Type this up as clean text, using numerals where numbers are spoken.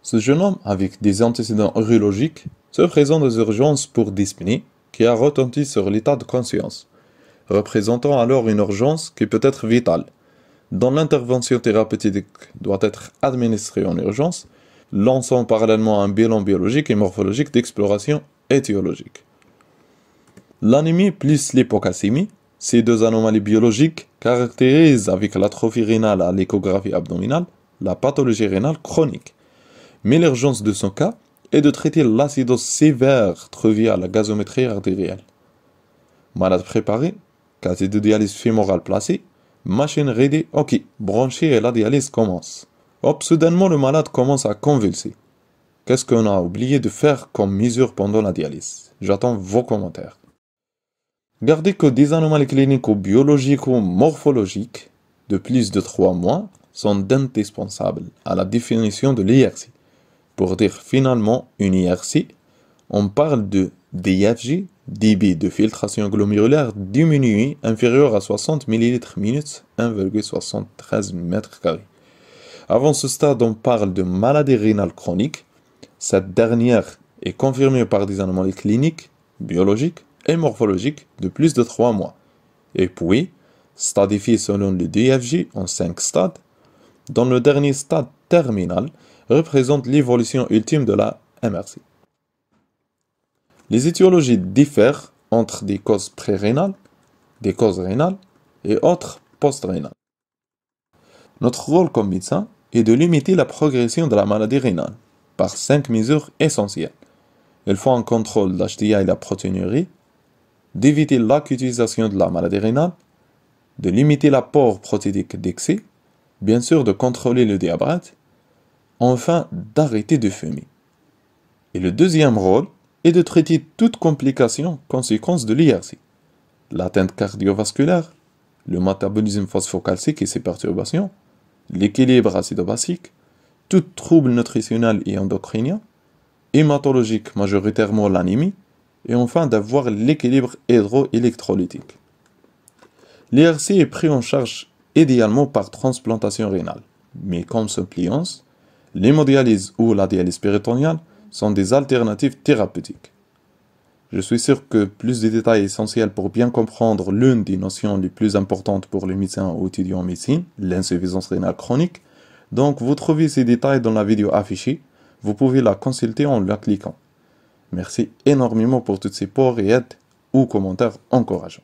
Ce jeune homme, avec des antécédents urologiques, se présente aux urgences pour dyspnée qui a retenti sur l'état de conscience, représentant alors une urgence qui peut être vitale, dont l'intervention thérapeutique doit être administrée en urgence, lançant parallèlement un bilan biologique et morphologique d'exploration étiologique. L'anémie plus l'hypocalcémie, ces deux anomalies biologiques caractérisent avec l'atrophie rénale à l'échographie abdominale la pathologie rénale chronique. Mais l'urgence de son cas est de traiter l'acidose sévère triviale à la gazométrie artérielle. Malade préparé, cathète de dialyse fémorale placée, machine ready, ok, branchée et la dialyse commence. Hop, soudainement le malade commence à convulser. Qu'est-ce qu'on a oublié de faire comme mesure pendant la dialyse? J'attends vos commentaires. Gardez que des anomalies cliniques ou biologiques ou morphologiques de plus de 3 mois sont indispensables à la définition de l'IRC. Pour dire finalement une IRC, on parle de DFG, débit de filtration glomérulaire diminué inférieur à 60 ml/min, 1,73 m². Avant ce stade, on parle de maladie rénale chronique. Cette dernière est confirmée par des anomalies cliniques, biologiques et morphologiques de plus de 3 mois. Et puis, stadifié selon le DFG en 5 stades, dont le dernier stade terminal représente l'évolution ultime de la MRC. Les étiologies diffèrent entre des causes pré-rénales, des causes rénales et autres post-rénales. Notre rôle comme médecin est de limiter la progression de la maladie rénale par 5 mesures essentielles. Il faut un contrôle d'HDI et la protéinurie, d'éviter l'acutisation de la maladie rénale, de limiter l'apport protéique d'excès, bien sûr de contrôler le diabète, enfin d'arrêter de fumer. Et le deuxième rôle est de traiter toute complication conséquence de l'IRC, l'atteinte cardiovasculaire, le métabolisme phosphocalcique et ses perturbations, l'équilibre acido-basique, tout trouble nutritionnel et endocrinien, hématologique majoritairement l'anémie, et enfin d'avoir l'équilibre hydroélectrolytique. L'IRC est pris en charge idéalement par transplantation rénale, mais comme suppléance, l'hémodialyse ou la dialyse péritonéale sont des alternatives thérapeutiques. Je suis sûr que plus de détails essentiels pour bien comprendre l'une des notions les plus importantes pour les médecins ou étudiants en médecine, l'insuffisance rénale chronique. Donc vous trouvez ces détails dans la vidéo affichée, vous pouvez la consulter en la cliquant. Merci énormément pour tous ces supports et aides ou commentaires encourageants.